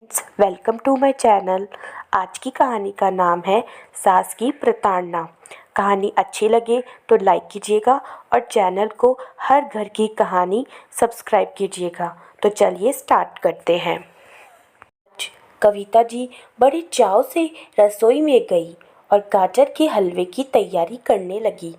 Welcome to my channel. आज की कहानी का नाम है सास की प्रताड़ना। कहानी अच्छी लगे तो लाइक कीजिएगा और चैनल को हर घर की कहानी सब्सक्राइब कीजिएगा। तो चलिए स्टार्ट करते हैं। कविता जी बड़े चाव से रसोई में गई और गाजर के हलवे की तैयारी करने लगी।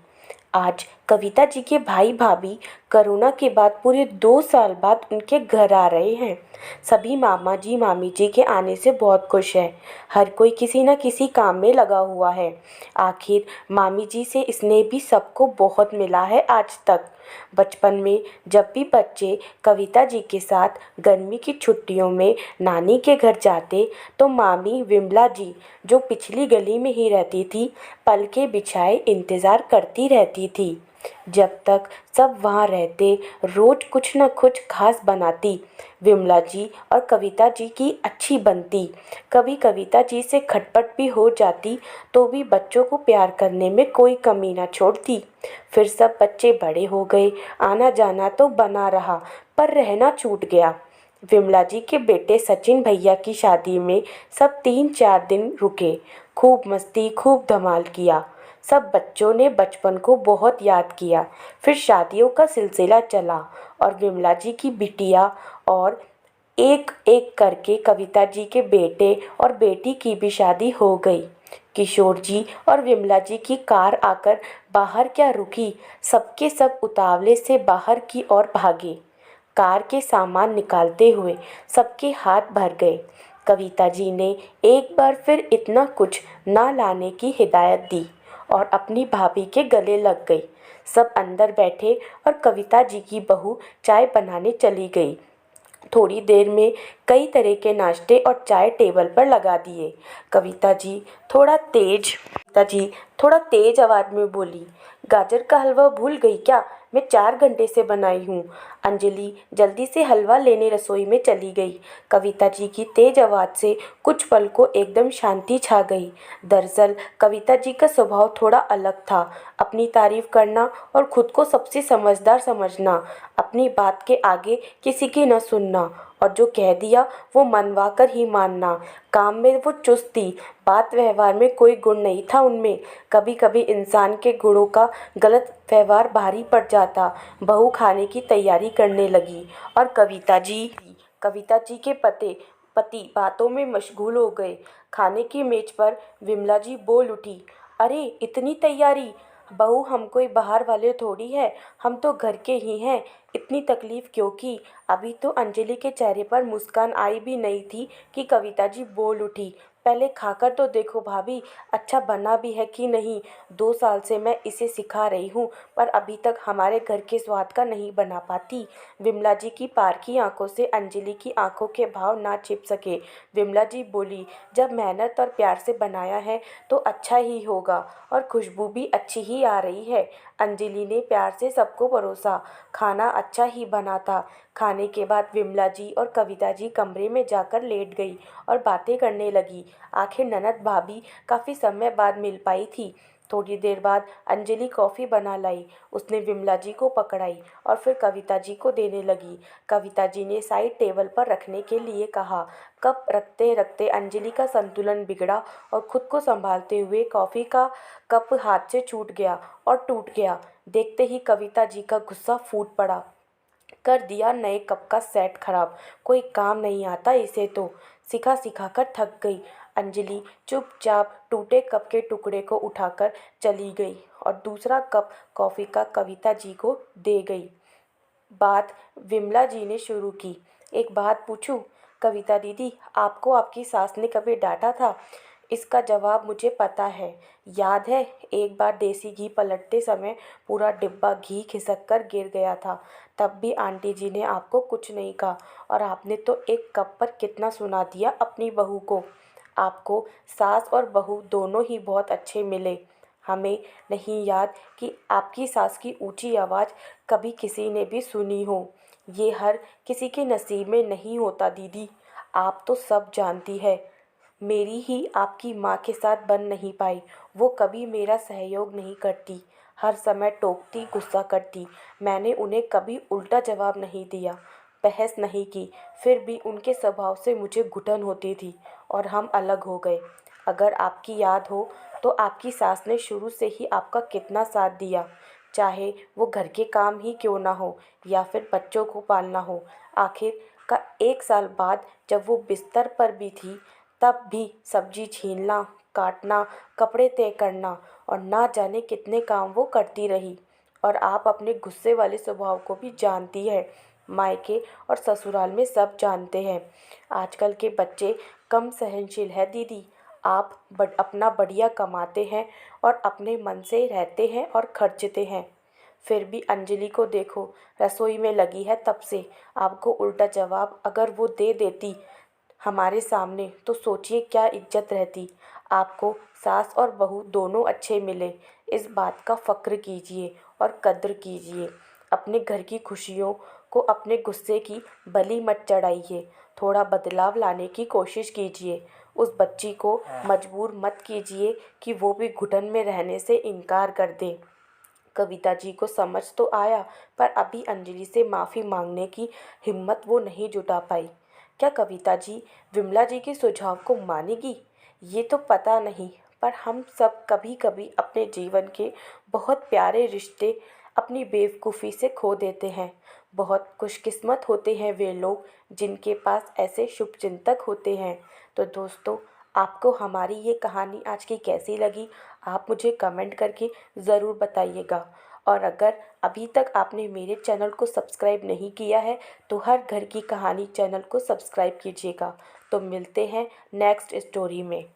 आज कविता जी के भाई भाभी कोरोना के बाद पूरे 2 साल बाद उनके घर आ रहे हैं। सभी मामा जी मामी जी के आने से बहुत खुश है। हर कोई किसी न किसी काम में लगा हुआ है। आखिर मामी जी से स्नेह भी सबको बहुत मिला है आज तक। बचपन में जब भी बच्चे कविता जी के साथ गर्मी की छुट्टियों में नानी के घर जाते तो मामी विमला जी, जो पिछली गली में ही रहती थी, पलके बिछाए इंतज़ार करती रहती थी जब तक सब वहाँ रहते। रोज कुछ न कुछ खास बनाती। विमला जी और कविता जी की अच्छी बनती। कभी कविता जी से खटपट भी हो जाती तो भी बच्चों को प्यार करने में कोई कमी न छोड़ती। फिर सब बच्चे बड़े हो गए। आना जाना तो बना रहा पर रहना छूट गया। विमला जी के बेटे सचिन भैया की शादी में सब 3-4 दिन रुके। खूब मस्ती खूब धमाल किया। सब बच्चों ने बचपन को बहुत याद किया। फिर शादियों का सिलसिला चला और विमला जी की बिटिया और एक एक करके कविता जी के बेटे और बेटी की भी शादी हो गई। किशोर जी और विमला जी की कार आकर बाहर क्या रुकी, सबके सब उतावले से बाहर की ओर भागे। कार के सामान निकालते हुए सबके हाथ भर गए। कविता जी ने एक बार फिर इतना कुछ ना लाने की हिदायत दी और अपनी भाभी के गले लग गई। सब अंदर बैठे और कविता जी की बहू चाय बनाने चली गई। थोड़ी देर में कई तरह के नाश्ते और चाय टेबल पर लगा दिए। कविता जी थोड़ा तेज आवाज़ में बोली, गाजर का हलवा भूल गई क्या? मैं 4 घंटे से बनाई हूँ। अंजलि जल्दी से हलवा लेने रसोई में चली गई। कविता जी की तेज आवाज़ से कुछ पल को एकदम शांति छा गई। दरअसल कविता जी का स्वभाव थोड़ा अलग था। अपनी तारीफ करना और खुद को सबसे समझदार समझना, अपनी बात के आगे किसी की न सुनना और जो कह दिया वो मनवा कर ही मानना। काम में वो चुस्त थी, बात व्यवहार में कोई गुण नहीं था उनमें। कभी कभी इंसान के गुणों का गलत व्यवहार भारी पड़ जाता। बहू खाने की तैयारी करने लगी और कविता जी के पति बातों में मशगूल हो गए। खाने की मेज पर विमला जी बोल उठी, अरे इतनी तैयारी? बहू हम कोई बाहर वाले थोड़ी है, हम तो घर के ही हैं। इतनी तकलीफ क्यों की? अभी तो अंजलि के चेहरे पर मुस्कान आई भी नहीं थी कि कविता जी बोल उठी, पहले खाकर तो देखो भाभी, अच्छा बना भी है कि नहीं। 2 साल से मैं इसे सिखा रही हूँ पर अभी तक हमारे घर के स्वाद का नहीं बना पाती। विमला जी की पारखी आंखों से अंजलि की आंखों के भाव ना छिप सके। विमला जी बोली, जब मेहनत और प्यार से बनाया है तो अच्छा ही होगा और खुशबू भी अच्छी ही आ रही है। अंजलि ने प्यार से सबको परोसा। खाना अच्छा ही बना था। खाने के बाद विमला जी और कविता जी कमरे में जाकर लेट गई और बातें करने लगी। आखिर ननद भाभी काफ़ी समय बाद मिल पाई थी। थोड़ी देर बाद अंजलि कॉफ़ी बना लाई। उसने विमला जी को पकड़ाई और फिर कविता जी को देने लगी। कविता जी ने साइड टेबल पर रखने के लिए कहा। कप रखते रखते अंजलि का संतुलन बिगड़ा और खुद को संभालते हुए कॉफ़ी का कप हाथ से छूट गया और टूट गया। देखते ही कविता जी का गुस्सा फूट पड़ा। कर दिया नए कप का सेट खराब, कोई काम नहीं आता इसे तो। सिखा सिखा कर थक गई। अंजलि चुपचाप टूटे कप के टुकड़े को उठाकर चली गई और दूसरा कप कॉफ़ी का कविता जी को दे गई। बात विमला जी ने शुरू की, एक बात पूछूं कविता दीदी, आपको आपकी सास ने कभी डांटा था? इसका जवाब मुझे पता है। याद है एक बार देसी घी पलटते समय पूरा डिब्बा घी खिसक कर गिर गया था। तब भी आंटी जी ने आपको कुछ नहीं कहा और आपने तो एक कप पर कितना सुना दिया अपनी बहू को। आपको सास और बहू दोनों ही बहुत अच्छे मिले। हमें नहीं याद कि आपकी सास की ऊंची आवाज़ कभी किसी ने भी सुनी हो। ये हर किसी के नसीब में नहीं होता दीदी। आप तो सब जानती है। मेरी ही आपकी माँ के साथ बन नहीं पाई। वो कभी मेरा सहयोग नहीं करती, हर समय टोकती गुस्सा करती। मैंने उन्हें कभी उल्टा जवाब नहीं दिया। बहस नहीं की, फिर भी उनके स्वभाव से मुझे घुटन होती थी और हम अलग हो गए। अगर आपकी याद हो तो आपकी सास ने शुरू से ही आपका कितना साथ दिया, चाहे वो घर के काम ही क्यों ना हो या फिर बच्चों को पालना हो। आखिर का 1 साल बाद जब वो बिस्तर पर भी थी, तब भी सब्जी छीलना, काटना, कपड़े तय करना और ना जाने कितने काम वो करती रही। और आप अपने गुस्से वाले स्वभाव को भी जानती है, मायके और ससुराल में सब जानते हैं। आजकल के बच्चे कम सहनशील है दीदी। आप अपना बढ़िया कमाते हैं और अपने मन से रहते हैं और खर्चते हैं। फिर भी अंजलि को देखो, रसोई में लगी है तब से। आपको उल्टा जवाब अगर वो दे देती हमारे सामने तो सोचिए क्या इज्जत रहती। आपको सास और बहू दोनों अच्छे मिले, इस बात का फ़क्र कीजिए और कद्र कीजिए। अपने घर की खुशियों को अपने गुस्से की बलि मत चढ़ाइए। थोड़ा बदलाव लाने की कोशिश कीजिए। उस बच्ची को मजबूर मत कीजिए कि वो भी घुटन में रहने से इनकार कर दे। कविता जी को समझ तो आया, पर अभी अंजलि से माफ़ी मांगने की हिम्मत वो नहीं जुटा पाई। क्या कविता जी विमला जी के सुझाव को मानेगी, ये तो पता नहीं, पर हम सब कभी कभी अपने जीवन के बहुत प्यारे रिश्ते अपनी बेवकूफ़ी से खो देते हैं। बहुत खुशकिस्मत होते हैं वे लोग जिनके पास ऐसे शुभचिंतक होते हैं। तो दोस्तों, आपको हमारी ये कहानी आज की कैसी लगी, आप मुझे कमेंट करके ज़रूर बताइएगा। और अगर अभी तक आपने मेरे चैनल को सब्सक्राइब नहीं किया है तो हर घर की कहानी चैनल को सब्सक्राइब कीजिएगा। तो मिलते हैं नेक्स्ट स्टोरी में।